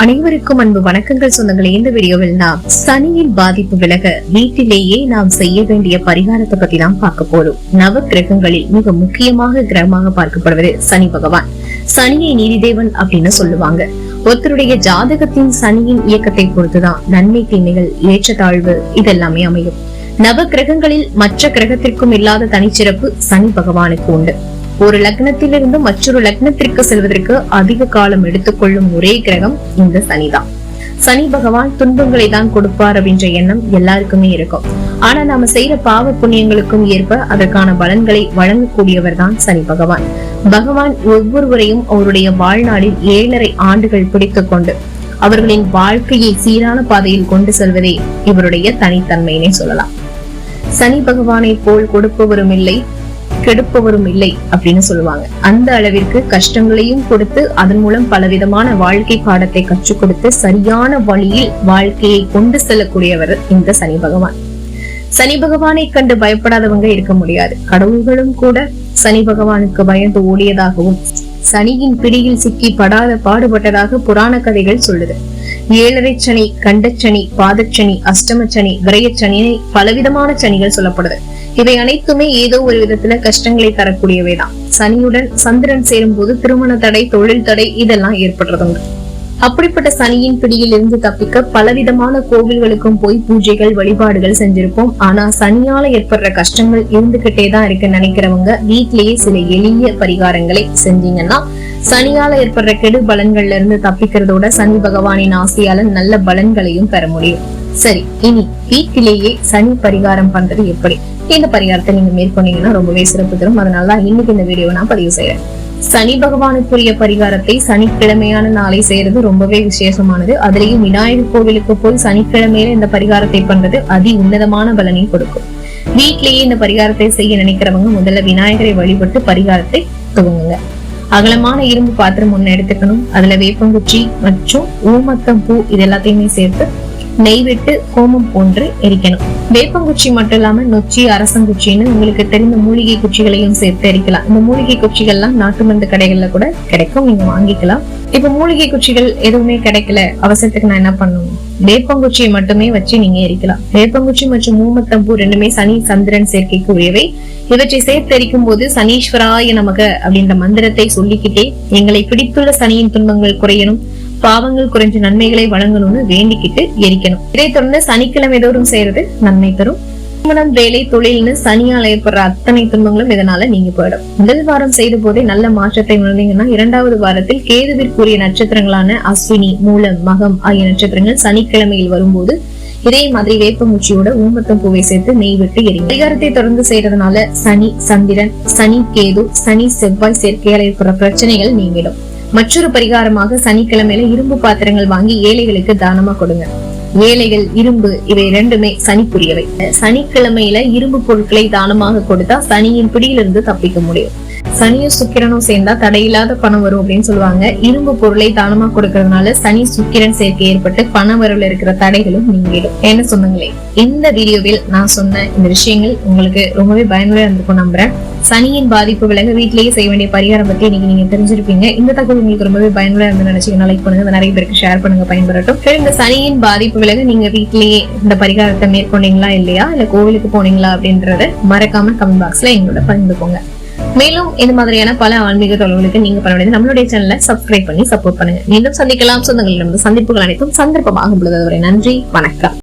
அனைவருக்கும் அன்பு வணக்கங்கள் சொந்தங்களே. இந்த வீடியோவில் நாம் சனியின் பாதிப்பு விலக வீட்டிலேயே நாம் செய்ய வேண்டிய பரிகாரத்தை பத்தி தான் பார்க்க போறோம். நவ கிரகங்களில் மிக முக்கியமாக கிரகமாக பார்க்கப்படுவது சனி பகவான். சனியை நீதிதேவன் அப்படின்னு சொல்லுவாங்க. ஒருத்தருடைய ஜாதகத்தின் சனியின் இயக்கத்தை பொறுத்துதான் நன்மை தீமைகள் ஏற்றத்தாழ்வு இதெல்லாமே அமையும். நவ கிரகங்களில் மற்ற கிரகத்திற்கும் இல்லாத தனிச்சிறப்பு சனி பகவானுக்கு உண்டு. ஒரு லக்னத்திலிருந்து மற்றொரு லக்னத்திற்கு செல்வதற்கு அதிக காலம் எடுத்துக்கொள்ளும் ஒரே கிரகம் இந்த சனிதான். சனி பகவான் துன்பங்களை தான் கொடுப்பார் அப்படின்ற எண்ணம் எல்லாருக்குமே இருக்கும். ஆனா நாம செய்யற பாவ புண்ணியங்களுக்கும் ஏற்ப அதற்கான பலன்களை வழங்கக்கூடியவர் தான் சனி பகவான். பகவான் ஒவ்வொருவரையும் அவருடைய வாழ்நாளில் 7.5 ஆண்டுகள் பிடித்துக் கொண்டு அவர்களின் வாழ்க்கையை சீரான பாதையில் கொண்டு செல்வதே இவருடைய தனித்தன்மையினை சொல்லலாம். சனி பகவானை போல் கொடுப்பவரும் இல்லை, கெடுப்பவரும் இல்லை அப்படின்னு சொல்லுவாங்க. அந்த அளவிற்கு கஷ்டங்களையும் கொடுத்து அதன் மூலம் பலவிதமான வாழ்க்கை பாடத்தை கற்றுக் கொடுத்து சரியான வழியில் வாழ்க்கையை கொண்டு செல்லக்கூடியவர் இந்த சனி பகவான். சனி பகவானை கண்டு பயப்படாதவங்க இருக்க முடியாது. கடவுள்களும் கூட சனி பகவானுக்கு பயந்து ஓடியதாகவும் சனியின் பிடியில் சிக்கி படாத பாடுபட்டதாக புராண கதைகள் சொல்லுது. 7.5 சனி, கண்டச்சனி, பாதச்சனி, அஷ்டமச்சனி, விரயச்சனி, பலவிதமான சனிகள் சொல்லப்படுது. இவை அனைத்துமே ஏதோ ஒரு விதத்துல கஷ்டங்களை தரக்கூடியவைதான். சனியுடன் சந்திரன் சேரும் போது திருமண தடை, தொழில் தடை இதெல்லாம் ஏற்படுறதுண்டு. அப்படிப்பட்ட சனியின் பிடியில் இருந்து தப்பிக்க பலவிதமான கோவில்களுக்கும் போய் பூஜைகள் வழிபாடுகள் செஞ்சிருப்போம். ஆனா சனியால ஏற்படுற கஷ்டங்கள் இருந்துகிட்டேதான் இருக்குன்னு நினைக்கிறவங்க வீட்டிலேயே சில எளிய பரிகாரங்களை செஞ்சீங்கன்னா சனியால ஏற்படுற கெடு பலன்கள்ல இருந்து தப்பிக்கிறதோட சனி பகவானின் ஆசையால நல்ல பலன்களையும் பெற முடியும். சரி, இனி வீட்டிலேயே சனி பரிகாரம் பண்றது எப்படி? இந்த பரிகாரத்தை நீங்க மேற்கொண்டீங்கன்னா ரொம்பவே சிறப்பு தரும். அதனால இன்னைக்கு இந்த வீடியோவை நான் பதிவு செய்யறேன். சனி பகவானுக்குரிய பரிகாரத்தை சனிக்கிழமையான நாளை செய்யறது ரொம்பவே விசேஷமானது. அதுலயும் விநாயகர் கோவிலுக்கு போய் சனிக்கிழமையில இந்த பரிகாரத்தை பண்றது அதி உன்னதமான பலனை கொடுக்கும். வீட்டிலேயே இந்த பரிகாரத்தை செய்ய நினைக்கிறவங்க முதல்ல விநாயகரை வழிபட்டு பரிகாரத்தை துவங்குங்க. அகலமான இரும்பு பாத்திரம் ஒண்ணு எடுத்துக்கணும். அதுல வேப்பங்குச்சி மற்றும் ஊமத்தம் பூ இது எல்லாத்தையுமே சேர்த்து நெய் விட்டு ஹோமம் போன்று எரிக்கணும். வேப்பங்குச்சி மட்டும் இல்லாம நொச்சி, அரசங்குச்சின்னு உங்களுக்கு தெரிந்த மூலிகை குச்சிகளையும் சேர்த்து எரிக்கலாம். இந்த மூலிகை குச்சிகள் எல்லாம் நாட்டு மருந்து கடைகள்ல கூட கிடைக்கும், நீங்க வாங்கிக்கலாம். இப்ப மூலிகை குச்சிகள் எதுவுமே கிடைக்கல, அவசரத்துக்கு நான் என்ன பண்ணணும்? வேப்பங்குச்சியை மட்டுமே வச்சு நீங்க எரிக்கலாம். வேப்பங்குச்சி மற்றும் ஊமத்தம்பூ ரெண்டுமே சனி சந்திரன் சேர்க்கைக்கு உரியவை. இவற்றை சேர்த்து எரிக்கும் போது சனீஸ்வராய நமக அப்படின்ற மந்திரத்தை சொல்லிக்கிட்டே எங்களை பிடித்துள்ள சனியின் துன்பங்கள் குறையணும், பாவங்கள் குறைஞ்ச நன்மைகளை வழங்கணும்னு வேண்டிக்கிட்டு எரிக்கணும். இதை தொடர்ந்து சனிக்கிழமை தோறும் செய்யறது நன்மை தரும். திருமணம், வேலை, தொழில்னு சனியால் ஏற்படுற அத்தனை துன்பங்களும் இதனால நீங்க போயிடும். முதல் வாரம் செய்த போதே நல்ல மாற்றத்தை உணர்ந்தீங்கன்னா 2வது வாரத்தில் கேதுவிற்குரிய நட்சத்திரங்களான அஸ்வினி, மூலம், மகம் ஆகிய நட்சத்திரங்கள் சனிக்கிழமையில் வரும்போது இதே மாதிரி வேப்பமுச்சியோட ஊமத்தம் பூவை சேர்த்து நெய் விட்டு எரியும். பரிகாரத்தை தொடர்ந்து செய்யறதுனால சனி சந்திரன், சனி கேது, சனி செவ்வாய் சேர்க்கையால் ஏற்படுற பிரச்சனைகள் நீங்கிடும். மற்றொரு பரிகாரமாக சனிக்கிழமையில இரும்பு பாத்திரங்கள் வாங்கி ஏழைகளுக்கு தானமா கொடுங்க. ஏழைகள், இரும்பு இவை ரெண்டுமே சனிக்குரியவை. சனிக்கிழமையில இரும்பு பொருட்களை தானமாக கொடுத்தா சனியின் பிடியிலிருந்து தப்பிக்க முடியும். சனியும் சுக்கிரனும் சேர்ந்தா தடையில்லாத பணம் வரும் அப்படின்னு சொல்லுவாங்க. இரும்பு பொருளை தானமா கொடுக்கறதுனால சனி சுக்கிரன் சேர்க்கை ஏற்பட்டு பண வரவுல இருக்கிற தடைகளும் நீங்கிடும். என்ன சொன்னங்களே, இந்த வீடியோவில் நான் சொன்ன இந்த விஷயங்கள் உங்களுக்கு ரொம்பவே பயனுள்ள இருந்திருக்கும் நம்புறேன். சனியின் பாதிப்பு விலக வீட்டிலேயே செய்ய வேண்டிய பரிகாரம் பத்தி இன்னைக்கு நீங்க தெரிஞ்சிருப்பீங்க. இந்த தகவல் உங்களுக்கு ரொம்பவே பயனுள்ள இருந்து நினைச்சீங்கன்னா லைக் பண்ணுங்க, நிறைய பேருக்கு ஷேர் பண்ணுங்க, பயன்படட்டும். இந்த சனியின் பாதிப்பு விலக நீங்க வீட்டிலேயே இந்த பரிகாரத்தை மேற்கொண்டீங்களா இல்லையா, இல்ல கோவிலுக்கு போனீங்களா அப்படின்றத மறக்காம கமெண்ட் பாக்ஸ்ல எங்களோட பகிர்ந்துக்கோங்க. மேலும் இந்த மாதிரியான பல ஆன்மீக தகவல்களுக்கு நீங்க பண்ண வேண்டியது நம்மளுடைய சேனலை சப்ஸ்கிரைப் பண்ணி சப்போர்ட் பண்ணுங்க. மீண்டும் சந்திக்கலாம். சொந்தங்களிடம் சந்திப்புகள் அனைத்தும் சந்தர்ப்பமாக உள்ளது. நன்றி, வணக்கம்.